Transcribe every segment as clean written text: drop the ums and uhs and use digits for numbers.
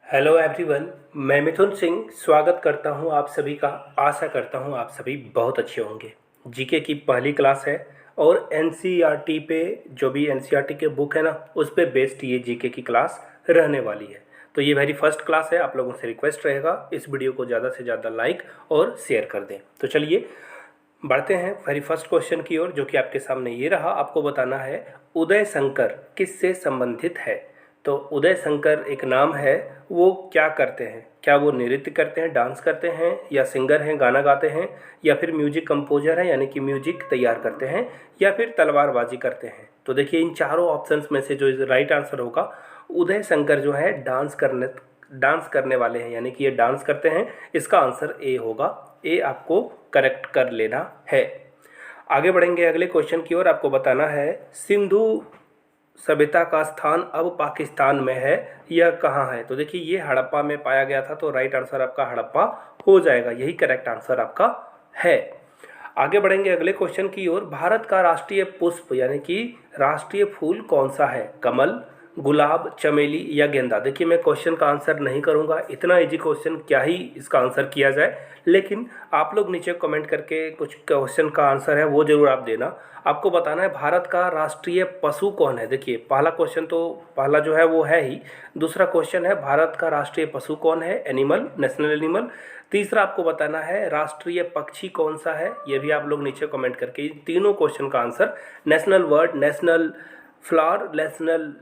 Hello everyone. मैं मिथुन सिंह स्वागत करता हूं आप सभी का। आशा करता हूं आप सभी बहुत अच्छे होंगे। जीके की पहली क्लास है और एनसीईआरटी पे जो भी एनसीईआरटी के बुक है ना, उस पे बेस्ड ये जीके की क्लास रहने वाली है। तो ये वेरी फर्स्ट क्लास है। आप लोगों से रिक्वेस्ट रहेगा इस वीडियो को ज़्यादा से ज़्यादा लाइक और शेयर कर दें। तो चलिए बढ़ते हैं वेरी फर्स्ट क्वेश्चन की ओर, जो कि आपके सामने ये रहा। आपको बताना है उदय शंकर किससे संबंधित है। तो उदय शंकर एक नाम है, वो क्या करते हैं? क्या वो नृत्य करते हैं, डांस करते हैं, या सिंगर हैं, गाना गाते हैं, या फिर म्यूजिक कंपोजर हैं यानी कि म्यूजिक तैयार करते हैं, या फिर तलवारबाजी करते हैं? तो देखिए इन चारों ऑप्शंस में से जो राइट आंसर होगा, उदय शंकर जो है डांस करने वाले हैं, यानी कि ये डांस करते हैं। इसका आंसर ए होगा। ए आपको करेक्ट कर लेना है। आगे बढ़ेंगे अगले क्वेश्चन की ओर। आपको बताना है सिंधु सभ्यता का स्थान अब पाकिस्तान में है, यह कहाँ है? तो देखिए ये हड़प्पा में पाया गया था, तो राइट आंसर आपका हड़प्पा हो जाएगा। यही करेक्ट आंसर आपका है। आगे बढ़ेंगे अगले क्वेश्चन की ओर। भारत का राष्ट्रीय पुष्प यानी कि राष्ट्रीय फूल कौन सा है? कमल, गुलाब, चमेली या गेंदा? देखिए मैं क्वेश्चन का आंसर नहीं करूंगा, इतना इजी क्वेश्चन क्या ही इसका आंसर किया जाए। लेकिन आप लोग नीचे कमेंट करके कुछ क्वेश्चन का आंसर है वो जरूर आप देना। आपको बताना है भारत का राष्ट्रीय पशु कौन है। देखिए पहला क्वेश्चन तो पहला जो है वो है ही। दूसरा क्वेश्चन है भारत का राष्ट्रीय पशु कौन है, एनिमल, नेशनल एनिमल। तीसरा आपको बताना है राष्ट्रीय पक्षी कौन सा है, ये भी आप लोग नीचे कमेंट करके इन तीनों क्वेश्चन का answer, national word, national flower, national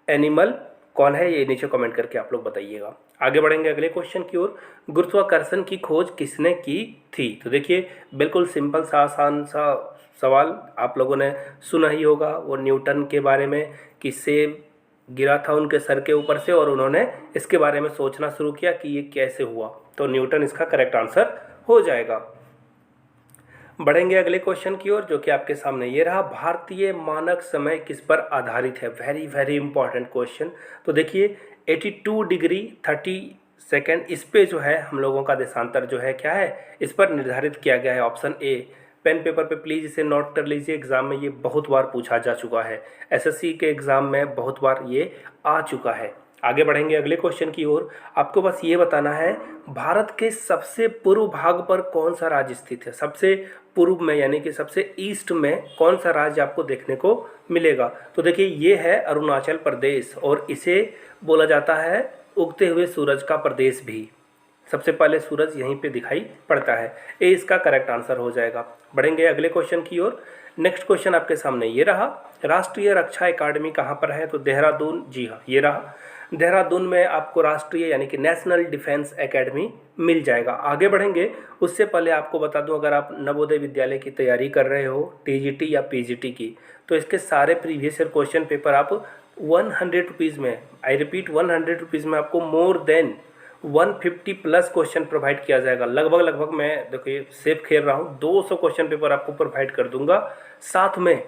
animal कौन है, ये नीचे कमेंट करके आप लोग बताइएगा। आगे बढ़ेंगे अगले क्वेश्चन की ओर। गुरुत्वाकर्षण की खोज किसने की थी? तो देखिए बिल्कुल सिंपल सा आसान सा सवाल आप लोगों ने सुना ही होगा, वो न्यूटन के बारे में, कि सेब गिरा था उनके सर के ऊपर से और उन्होंने इसके बारे में सोचना शुरू किया कि ये कैसे हुआ। तो न्यूटन इसका करेक्ट आंसर हो जाएगा। बढ़ेंगे अगले क्वेश्चन की ओर, जो कि आपके सामने ये रहा। भारतीय मानक समय किस पर आधारित है? Very very important question. तो देखिए 82 डिग्री 30 सेकेंड, इस पे जो है हम लोगों का देशांतर जो है क्या है, इस पर निर्धारित किया गया है। Option A. पेन पेपर पे प्लीज़ इसे नोट कर लीजिए, एग्जाम में ये बहुत बार पूछा जा चुका है। एसएससी के एग्जाम में बहुत बार ये आ चुका है। आगे बढ़ेंगे अगले क्वेश्चन की ओर। आपको बस ये बताना है भारत के सबसे पूर्व भाग पर कौन सा राज्य स्थित है? सबसे पूर्व में यानी कि सबसे ईस्ट में कौन सा राज्य आपको देखने को मिलेगा? तो देखिए ये है अरुणाचल प्रदेश, और इसे बोला जाता है उगते हुए सूरज का प्रदेश भी। सबसे पहले सूरज यहीं पे दिखाई पड़ता है। ए इसका करेक्ट आंसर हो जाएगा। बढ़ेंगे अगले क्वेश्चन की ओर। नेक्स्ट क्वेश्चन आपके सामने ये रहा। राष्ट्रीय रक्षा एकेडमी कहाँ पर है? तो देहरादून। जी हाँ, ये रहा। देहरादून में आपको राष्ट्रीय यानी कि नेशनल डिफेंस एकेडमी मिल जाएगा। आगे बढ़ेंगे उससे पहले आपको बता दूं, अगर आप नवोदय विद्यालय की तैयारी कर रहे हो, टीजीटी या पीजीटी की, तो इसके सारे प्रीवियस ईयर क्वेश्चन पेपर आप 100 रुपीज़ में, आई रिपीट 100 रुपीज़ में, आपको more than 150 plus question provide किया जाएगा। लगभग मैं देखिए सेफ खेल रहा हूँ, 200 क्वेश्चन पेपर आपको प्रोवाइड कर दूंगा। साथ में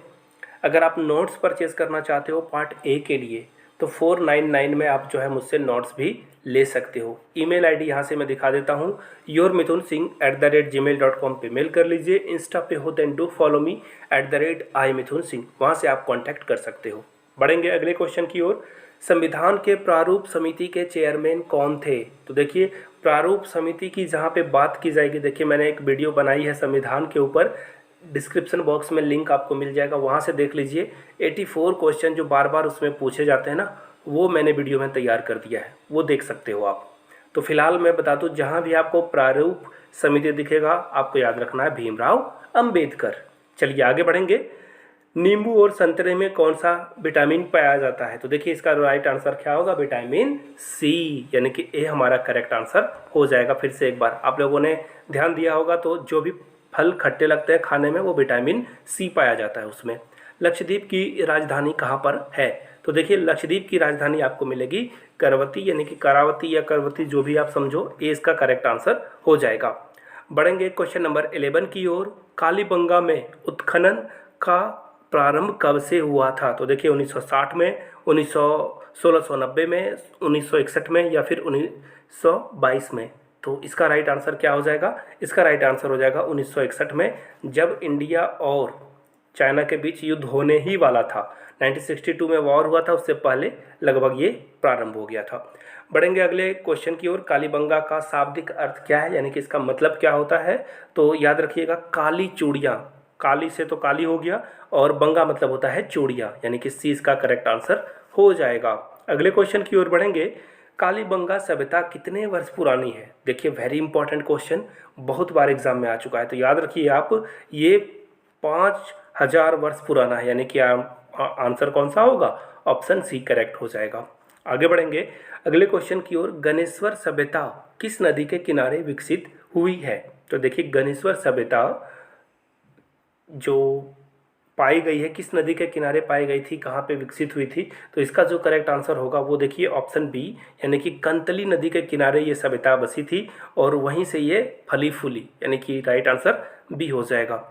अगर आप नोट्स परचेज करना चाहते हो पार्ट ए के लिए, तो 499 में आप जो है मुझसे नोट्स भी ले सकते हो। ईमेल आईडी यहाँ से मैं दिखा देता हूँ, yourmithunsingh@gmail.com पे मेल कर लीजिए। इंस्टा पे हो then do follow me @iMithunSingh, वहाँ से आप कॉन्टैक्ट कर सकते हो। बढ़ेंगे अगले क्वेश्चन की ओर। संविधान के प्रारूप समिति के चेयरमैन कौन थे? तो देखिए प्रारूप समिति की जहाँ पे बात की जाएगी, देखिए मैंने एक वीडियो बनाई है संविधान के ऊपर, डिस्क्रिप्शन बॉक्स में लिंक आपको मिल जाएगा, वहाँ से देख लीजिए। 84 क्वेश्चन जो बार बार उसमें पूछे जाते हैं ना, वो मैंने वीडियो में तैयार कर दिया है, वो देख सकते हो आप। तो फिलहाल मैं बता दूँ, जहाँ भी आपको प्रारूप समिति दिखेगा आपको याद रखना है भीमराव अंबेडकर। चलिए आगे बढ़ेंगे। नींबू और संतरे में कौन सा विटामिन पाया जाता है? तो देखिए इसका राइट आंसर क्या होगा, विटामिन सी, यानी कि ए हमारा करेक्ट आंसर हो जाएगा। फिर से एक बार आप लोगों ने ध्यान दिया होगा, तो जो भी फल खट्टे लगते हैं खाने में, वो विटामिन सी पाया जाता है उसमें। लक्षद्वीप की राजधानी कहाँ पर है? तो देखिए लक्षद्वीप की राजधानी आपको मिलेगी करवती, यानी कि करावती या करवती, जो भी आप समझो, ये इसका करेक्ट आंसर हो जाएगा। बढ़ेंगे क्वेश्चन नंबर 11 की ओर। कालीबंगा में उत्खनन का प्रारंभ कब से हुआ था? तो देखिए 1960 में, 1690 में, 1961 में, या फिर 1922 में? तो इसका राइट आंसर क्या हो जाएगा? इसका राइट आंसर हो जाएगा 1961 में, जब इंडिया और चाइना के बीच युद्ध होने ही वाला था। 1962 में वॉर हुआ था, उससे पहले लगभग ये प्रारंभ हो गया था। बढ़ेंगे अगले क्वेश्चन की ओर। कालीबंगा का शाब्दिक अर्थ क्या है, यानी कि इसका मतलब क्या होता है? तो याद रखिएगा, काली चूड़ियाँ। काली से तो काली हो गया और बंगा मतलब होता है चूड़ियाँ, यानी कि सी इसका करेक्ट आंसर हो जाएगा। अगले क्वेश्चन की ओर बढ़ेंगे। कालीबंगा सभ्यता कितने वर्ष पुरानी है? देखिए वेरी इंपॉर्टेंट क्वेश्चन, बहुत बार एग्जाम में आ चुका है, तो याद रखिए आप, ये 5000 वर्ष पुराना है, यानी कि आंसर कौन सा होगा? ऑप्शन सी करेक्ट हो जाएगा। आगे बढ़ेंगे अगले क्वेश्चन की ओर। गणेश्वर सभ्यता किस नदी के किनारे विकसित हुई है? तो देखिए गणेश्वर सभ्यता जो पाई गई है, किस नदी के किनारे पाई गई थी, कहाँ पे विकसित हुई थी? तो इसका जो करेक्ट आंसर होगा वो देखिए ऑप्शन बी, यानी कि कंतली नदी के किनारे ये सभ्यता बसी थी और वहीं से ये फली फूली, यानी कि राइट आंसर बी हो जाएगा।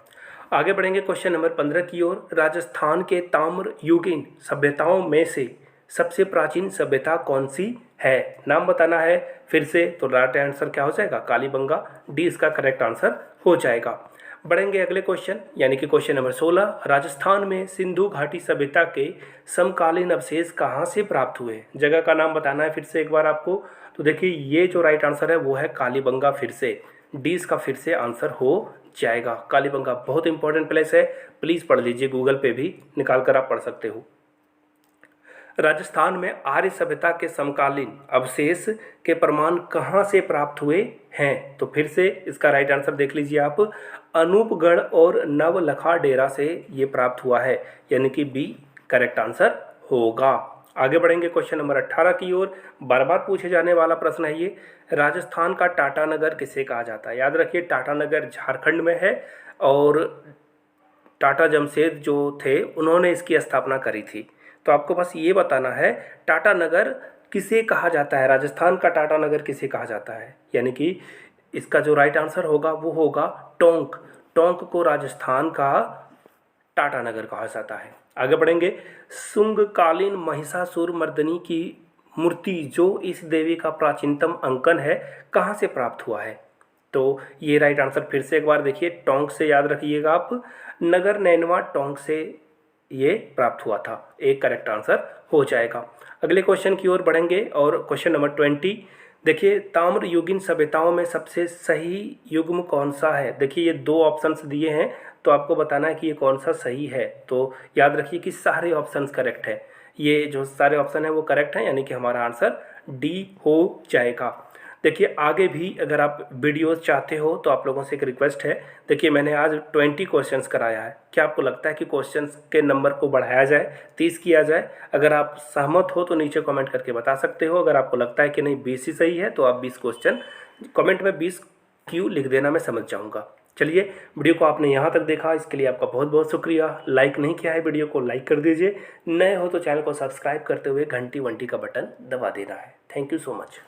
आगे बढ़ेंगे क्वेश्चन नंबर 15 की ओर। राजस्थान के ताम्र युगीन सभ्यताओं में से सबसे प्राचीन सभ्यता कौन सी है? नाम बताना है फिर से, तो राइट आंसर क्या हो जाएगा? कालीबंगा, डी इसका करेक्ट आंसर हो जाएगा। बढ़ेंगे अगले क्वेश्चन, यानी कि क्वेश्चन नंबर 16। राजस्थान में सिंधु घाटी सभ्यता के समकालीन अवशेष कहाँ से प्राप्त हुए? जगह का नाम बताना है फिर से एक बार आपको। तो देखिए ये जो राइट आंसर है वो है कालीबंगा, फिर से डी इसका फिर से आंसर हो जाएगा। कालीबंगा बहुत इंपॉर्टेंट प्लेस है, प्लीज़ पढ़ लीजिए, गूगल पे भी निकाल कर आप पढ़ सकते हो। राजस्थान में आर्य सभ्यता के समकालीन अवशेष के प्रमाण कहाँ से प्राप्त हुए हैं? तो फिर से इसका राइट आंसर देख लीजिए आप, अनूपगढ़ और नवलखा डेरा से ये प्राप्त हुआ है, यानी कि बी करेक्ट आंसर होगा। आगे बढ़ेंगे क्वेश्चन नंबर 18 की ओर। बार बार पूछे जाने वाला प्रश्न है ये। राजस्थान का टाटानगर किसे कहा जाता है? याद रखिए टाटानगर झारखंड में है और टाटा जमशेद जो थे उन्होंने इसकी स्थापना करी थी। तो आपको बस ये बताना है टाटा नगर किसे कहा जाता है, राजस्थान का टाटा नगर किसे कहा जाता है, यानी कि इसका जो राइट आंसर होगा वो होगा टोंक। टोंक को राजस्थान का टाटा नगर कहा जाता है। आगे बढ़ेंगे। शुंगकालीन महिषासुर मर्दिनी की मूर्ति जो इस देवी का प्राचीनतम अंकन है कहाँ से प्राप्त हुआ है? तो ये राइट आंसर फिर से एक बार देखिए, टोंक से याद रखिएगा आप, नगर नैनवा टोंक से ये प्राप्त हुआ था, एक करेक्ट आंसर हो जाएगा। अगले क्वेश्चन की ओर बढ़ेंगे और क्वेश्चन नंबर 20। देखिए ताम्र युगीन सभ्यताओं में सबसे सही युग्म कौन सा है? देखिए ये दो ऑप्शंस दिए हैं, तो आपको बताना है कि ये कौन सा सही है। तो याद रखिए कि सारे ऑप्शंस करेक्ट है, ये जो सारे ऑप्शन है वो करेक्ट है, यानी कि हमारा आंसर डी हो जाएगा। देखिए आगे भी अगर आप वीडियोस चाहते हो तो आप लोगों से एक रिक्वेस्ट है। देखिए मैंने आज 20 क्वेश्चंस कराया है, क्या आपको लगता है कि क्वेश्चंस के नंबर को बढ़ाया जाए, 30 किया जाए? अगर आप सहमत हो तो नीचे कमेंट करके बता सकते हो। अगर आपको लगता है कि नहीं 20 ही सही है तो आप 20 क्वेश्चन कमेंट में 20 क्यों लिख देना, मैं समझ जाऊँगा। चलिए वीडियो को आपने यहाँ तक देखा, इसके लिए आपका बहुत बहुत शुक्रिया। लाइक नहीं किया है वीडियो को लाइक कर दीजिए, नए हो तो चैनल को सब्सक्राइब करते हुए घंटी वंटी का बटन दबा देना है। Thank you so much.